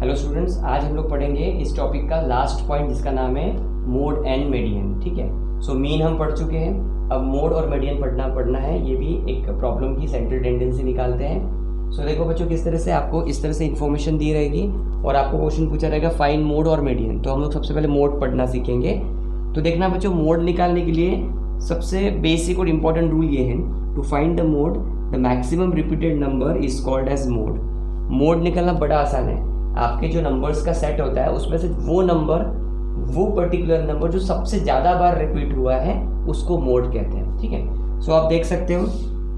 Hello students, आज हम लोग पढ़ेंगे इस टॉपिक का लास्ट पॉइंट जिसका नाम है मोड एंड मीडियन। ठीक है, सो मीन हम पढ़ चुके हैं, अब मोड और मीडियन पढ़ना है। ये भी एक प्रॉब्लम की सेंट्रल टेंडेंसी निकालते हैं। सो देखो बच्चों, किस तरह से आपको इस तरह से इन्फॉर्मेशन दी रहेगी और आपको क्वेश्चन पूछा रहेगा फाइंड मोड और मीडियन। तो हम लोग सबसे पहले मोड पढ़ना सीखेंगे। तो देखना बच्चों, मोड निकालने के लिए सबसे बेसिक और इम्पॉर्टेंट रूल ये है, to find the mode the maximum repeated number is called as mode. Mode निकालना बड़ा आसान है। आपके जो नंबर्स का सेट होता है उसमें से वो पर्टिकुलर नंबर जो सबसे ज़्यादा बार रिपीट हुआ है उसको मोड कहते हैं। ठीक है, सो आप देख सकते हो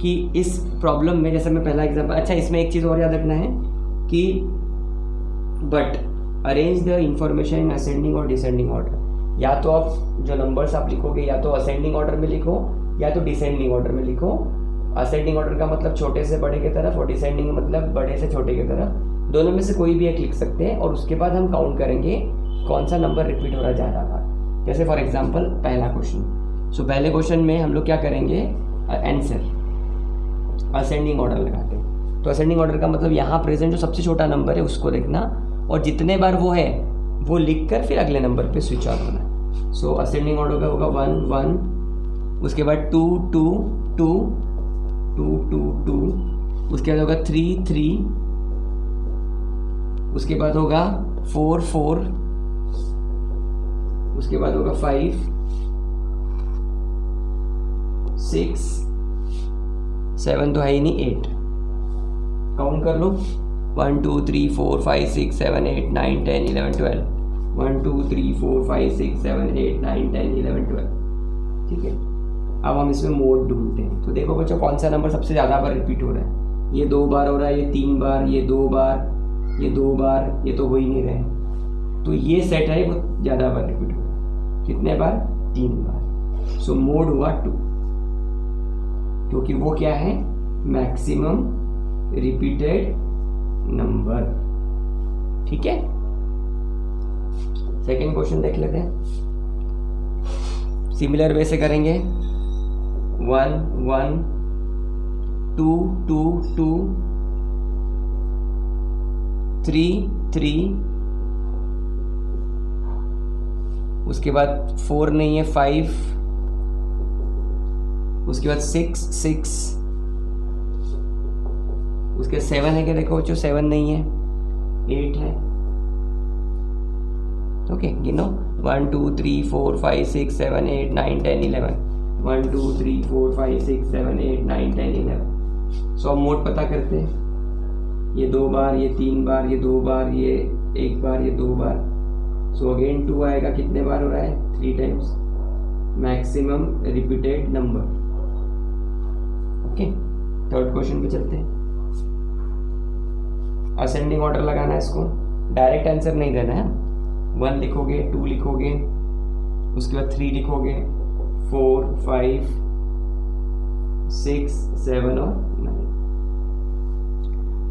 कि इस प्रॉब्लम में, जैसे मैं पहला एग्जाम्पल, अच्छा इसमें एक चीज़ और याद रखना है कि but arrange the information in ascending और डिसेंडिंग ऑर्डर। या तो आप जो नंबर्स आप लिखोगे या तो असेंडिंग ऑर्डर में लिखो या तो डिसेंडिंग ऑर्डर में लिखो। असेंडिंग ऑर्डर का मतलब छोटे से बड़े की तरफ और डिसेंडिंग मतलब बड़े से छोटे की तरफ। दोनों में से कोई भी एक लिख सकते हैं और उसके बाद हम काउंट करेंगे कौन सा नंबर रिपीट हो रहा है ज़्यादा बार। जैसे फॉर एग्जांपल पहला क्वेश्चन। सो पहले क्वेश्चन में हम लोग क्या करेंगे, आंसर असेंडिंग ऑर्डर लगाते हैं। तो असेंडिंग ऑर्डर का मतलब यहाँ प्रेजेंट जो सबसे छोटा नंबर है उसको लिखना और जितने बार वो है वो लिख कर फिर अगले नंबर पे स्विच ऑन होना है। सो असेंडिंग ऑर्डर का होगा 1 1, उसके बाद 2 2 2 2 2 2, उसके बाद होगा 3 3, उसके बाद होगा 4 4, उसके बाद होगा 5 6 7 तो है ही नहीं, 8। काउंट कर लो, 1 2 3 4 5 6 7 8 9 10 11 12। 1 2 3 4 5 6 7 8 9 10 11 12। ठीक है, अब हम इसमें मोड ढूंढते हैं। तो देखो बच्चों, कौन सा नंबर सबसे ज़्यादा बार रिपीट हो रहा है। ये 2 बार हो रहा है, ये 3 बार, ये 2 बार, ये 2 बार, ये तो हो ही नहीं रहे। तो ये सेट है, वो ज़्यादा बार रिपीट हो रहा है। कितने बार? 3 बार। सो मोड हुआ 2, क्योंकि वो क्या है, मैक्सिमम रिपीटेड नंबर। ठीक है, सेकेंड क्वेश्चन देख लेते हैं। सिमिलर वे से करेंगे, 1 1 2 2 2 3 3, उसके बाद 4 नहीं है, 5, उसके बाद 6 6, उसके 7 है क्या? देखो बच्चों, 7 नहीं है, 8 है। ओके, गिनो 1 2 3 4 5 6 7 8 9 10 11। 1 2 3 4 5 6 7 8 9 10 11। सो अब मोड पता करते हैं। ये 2 बार, ये 3 बार, ये 2 बार, ये 1 बार, ये 2 बार। सो अगेन 2 आएगा। कितने बार हो रहा है? 3 times. Maximum repeated number. Okay, third question पे चलते हैं। असेंडिंग ऑर्डर लगाना है इसको, डायरेक्ट आंसर नहीं देना है। 1 लिखोगे, 2 लिखोगे, उसके बाद 3 लिखोगे, 4 5 6 7 और 9।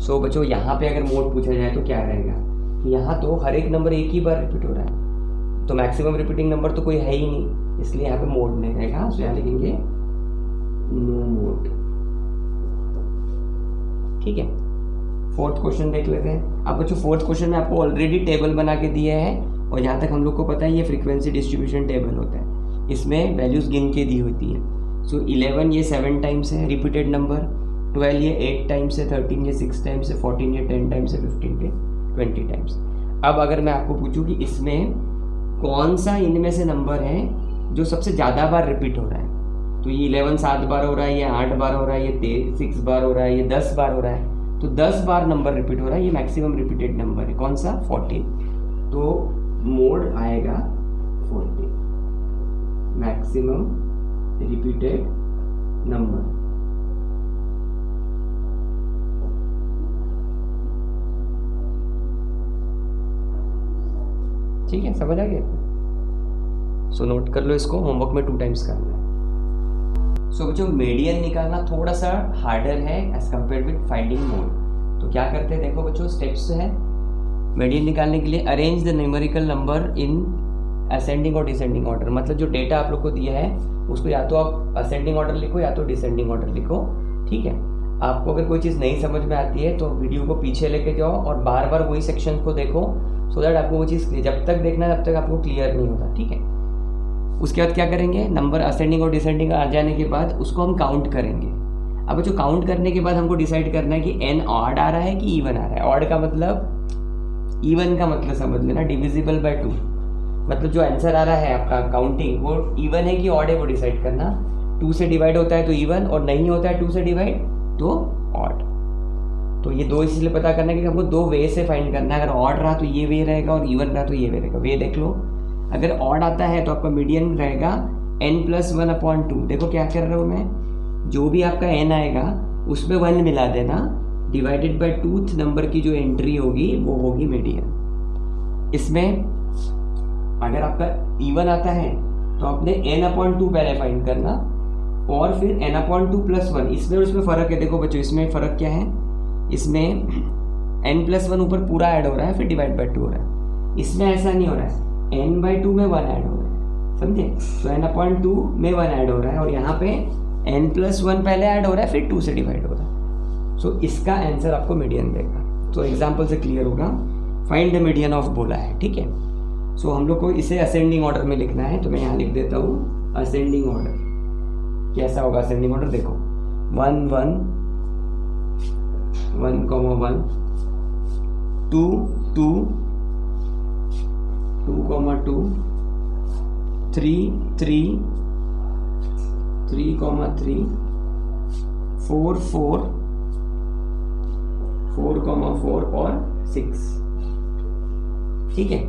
सो बच्चों, यहाँ पे अगर मोड पूछा जाए तो क्या रहेगा, यहाँ तो हर एक नंबर एक ही बार रिपीट हो रहा है, तो मैक्सिमम रिपीटिंग नंबर तो कोई है ही नहीं, इसलिए यहाँ पे मोड नहीं रहेगा। सो यहाँ लिखेंगे नो मोड। ठीक है, फोर्थ क्वेश्चन देख लेते हैं। अब बच्चों, फोर्थ क्वेश्चन में आपको ऑलरेडी टेबल बना के दिया है और जहाँ तक हम लोग को पता है ये फ्रीक्वेंसी डिस्ट्रीब्यूशन टेबल होता है। इसमें वैल्यूज गिन के दी होती है। सो 11 ये 7 टाइम्स है रिपीटेड नंबर, 12 ये 8 टाइम्स है, 13 ये 6 टाइम्स है, 14 ये 10 टाइम्स है, 15 ये 20 टाइम्स। अब अगर मैं आपको पूछूं कि इसमें कौन सा इनमें से नंबर है जो सबसे ज़्यादा बार रिपीट हो रहा है, तो ये 11 7 बार हो रहा है, ये 8 बार हो रहा है, ये 6 बार हो रहा है, ये 10 बार हो रहा है। तो 10 बार नंबर रिपीट हो रहा है, ये मैक्सिमम रिपीटेड नंबर है। कौन सा? 14। तो मोड आएगा 14, मैक्सिमम रिपीटेड नंबर। ठीक है, समझ आ गया? सो नोट कर लो इसको, होमवर्क में 2 टाइम्स करना है। सो बच्चों, मीडियन निकालना थोड़ा सा हार्डर है as compare with finding mode. तो क्या करते हैं, देखो बच्चों, स्टेप्स है मीडियन निकालने के लिए। Arrange the numerical number in ascending और डिसेंडिंग ऑर्डर। मतलब जो डेटा आप लोग को दिया है उसको या तो आप असेंडिंग ऑर्डर लिखो या तो डिसेंडिंग ऑर्डर लिखो। ठीक है, आपको अगर कोई चीज़ नहीं समझ में आती है तो वीडियो को पीछे लेके जाओ और बार बार वही सेक्शन को देखो, सो दैट आपको वो चीज़ जब तक देखना है तब तक आपको क्लियर नहीं होता, ठीक है। उसके बाद क्या करेंगे, नंबर असेंडिंग और डिसेंडिंग आ जाने के बाद उसको हम काउंट करेंगे। अब जो काउंट करने के बाद हमको डिसाइड करना है कि एन ऑड आ रहा है कि इवन आ रहा है। ऑड का मतलब, इवन का मतलब समझ लेना, डिविजिबल बाय 2, मतलब जो आंसर आ रहा है आपका काउंटिंग वो इवन है कि ऑड है वो डिसाइड करना। 2 से डिवाइड होता है तो इवन, और नहीं होता है 2 से डिवाइड तो ऑड। तो ये दो इसलिए पता करना है कि हमको 2 वे से फाइंड करना है। अगर ऑड रहा तो ये वे रहेगा और इवन रहा तो ये वे रहेगा। वे देख लो, अगर ऑड आता है तो आपका मीडियन रहेगा n+1/2। देखो क्या कर रहा हूँ मैं, जो भी आपका n आएगा उसमें 1 मिला देना, डिवाइडेड बाय 2th नंबर की जो एंट्री होगी वो होगी मीडियन। इसमें अगर आपका इवन आता है तो आपने n/2 पहले फाइंड करना और फिर n/2 + 1। इसमें और इसमें फ़र्क है, देखो बच्चों इसमें फ़र्क क्या है, इसमें n+1 ऊपर पूरा ऐड हो रहा है फिर डिवाइड बाय 2 हो रहा है। इसमें ऐसा नहीं हो रहा है, n/2 में 1 ऐड हो रहा है, समझे। तो n/2 में 1 ऐड हो रहा है और यहाँ पे n+1 पहले ऐड हो रहा है फिर 2 से डिवाइड हो रहा है। सो इसका आंसर आपको मीडियन देगा। तो एग्जाम्पल से क्लियर होगा, फाइंड द मीडियन ऑफ बोला है, ठीक है। सो हम लोग को इसे असेंडिंग ऑर्डर में लिखना है, तो मैं यहाँ लिख देता हूँ असेंडिंग ऑर्डर। कैसा होगा असेंडिंग ऑर्डर, देखो 1 1 1, 2 2 2, 3 3 3, 4 4 4, और 6, ठीक है।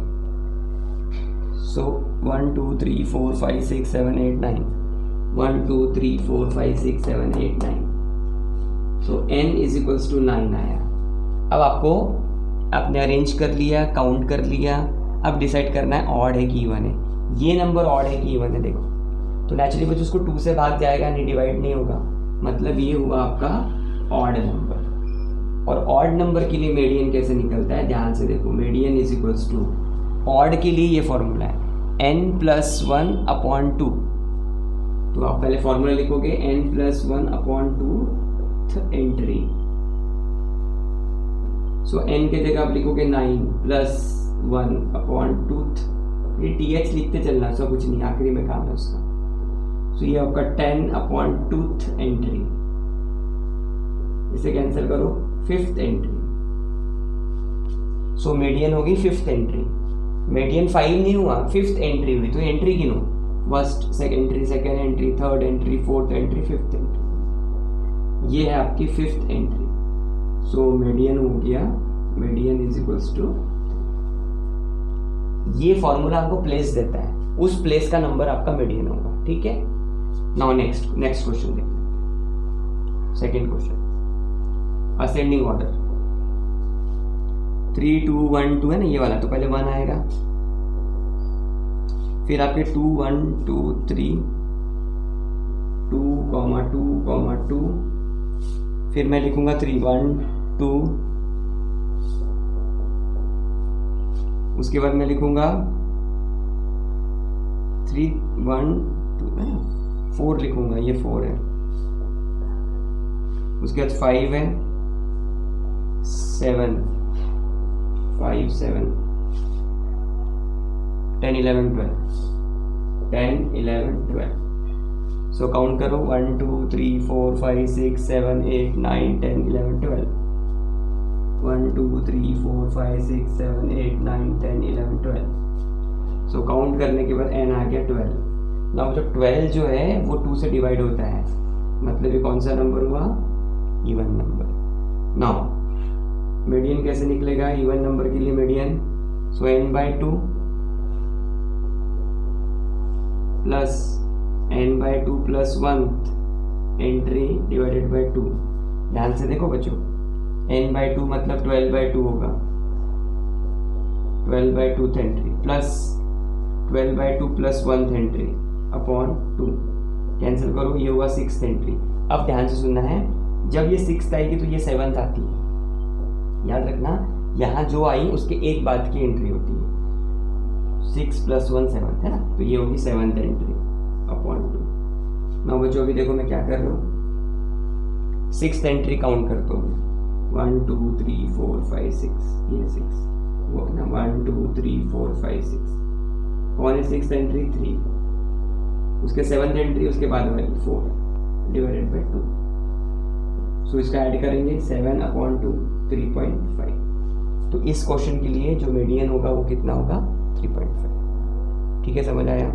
सो 1 2 3 4 5 6 7 8 9, 1 2 3 4 5 6 7 8 9। सो n = 9 आया। अब आपने अरेंज कर लिया, काउंट कर लिया, अब डिसाइड करना है ऑड है कि इवन है। ये नंबर ऑड है कि इवन है, देखो तो नेचुरली बच्चों उसको 2 से भाग जाएगा, नहीं डिवाइड नहीं होगा, मतलब ये हुआ आपका ऑड नंबर। और ऑड नंबर के लिए मीडियन कैसे निकलता है, ध्यान से देखो, मीडियन = ऑड के लिए ये फॉर्मूला है n+1/2। तो आप पहले फॉर्मूला लिखोगे n+1/2 एंट्री। सो n के जगह आप लिखोगे 9+1/2। ये th लिखते चलना, सब कुछ नहीं, आखिरी में काम है उसका। सो ये आपका 10/2 एंट्री। इसे कैंसिल करो, 5th एंट्री। सो मीडियन होगी 5th एंट्री। मीडियन 5 नहीं हुआ, 5th एंट्री हुई, तो एंट्री गिनो, 1st entry, 2nd entry, 3rd entry, 4th entry, 5th entry. ये है आपकी 5th एंट्री। सो मीडियन हो गया, मीडियन = ये फॉर्मूला आपको प्लेस देता है, उस प्लेस का नंबर आपका मीडियन होगा, ठीक है। नाउ नेक्स्ट क्वेश्चन देखते हैं। सेकंड क्वेश्चन, असेंडिंग ऑर्डर 3 2 1 2 है ना, ये वाला। तो पहले 1 आएगा, फिर आपके 2 1 2 3 2, 2, फिर मैं लिखूंगा 3 1 2, उसके बाद मैं लिखूंगा 3 1 2, 4 लिखूंगा, ये 4 है। उसके बाद 5 है, 7 5 7 10 11 12 10 11 12। सो काउंट करो 1 2 3 4 5 6 7 8 9 10 11 12। 1 2 3 4 5 6 7 8 9 10 11 12। सो काउंट करने के बाद n आ गया 12। नाउ जो 12 जो है वो 2 से डिवाइड होता है, मतलब ये कौन सा नंबर हुआ, इवन नंबर। नाउ मीडियन कैसे निकलेगा इवन नंबर के लिए median, so n/2 plus n/2 + 1 entry divided by 2। ध्यान से देखो बच्चों, n/2 मतलब 12/2 होगा, 12/2 entry plus 12/2 + 1 entry upon 2। Cancel करो, ये हुआ 6th एंट्री। अब ध्यान से सुनना है, जब ये 6th आएगी तो ये 7th आती है, याद रखना। यहाँ जो आई उसके एक बाद की एंट्री होती है, 6 + 1 7th है ना, तो ये होगी 7th एंट्री अपॉन 2। नाउ बच्चों अभी देखो मैं क्या कर रहा हूँ, 6th एंट्री काउंट करता हूँ, 1 2 3 4 5 6, ये 6 वो ना 1 2 3 4 5 6, कौन है 6th एंट्री 3, उसके 7th एंट्री उसके बाद वाली 4 डिवाइडेड बाई 2। सो इसका ऐड करेंगे 7/2 3.5। तो इस क्वेश्चन के लिए जो मीडियन होगा वो कितना होगा 3.5। ठीक है, समझ आया।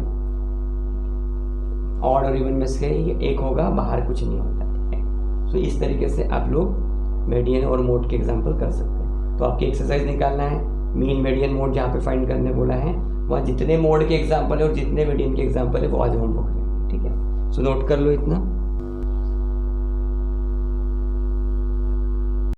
ऑड और इवन में से ये एक होगा, बाहर कुछ नहीं होता है। सो इस तरीके से आप लोग मीडियन और मोड के एग्जांपल कर सकते हैं। तो आपकी एक्सरसाइज निकालना है, मीन मीडियन मोड जहाँ पे फाइंड करने बोला है वहाँ जितने मोड के एग्जांपल है और जितने मीडियन के एग्जांपल है वो आज हम पकड़ेंगे। ठीक है, सो नोट कर लो इतना।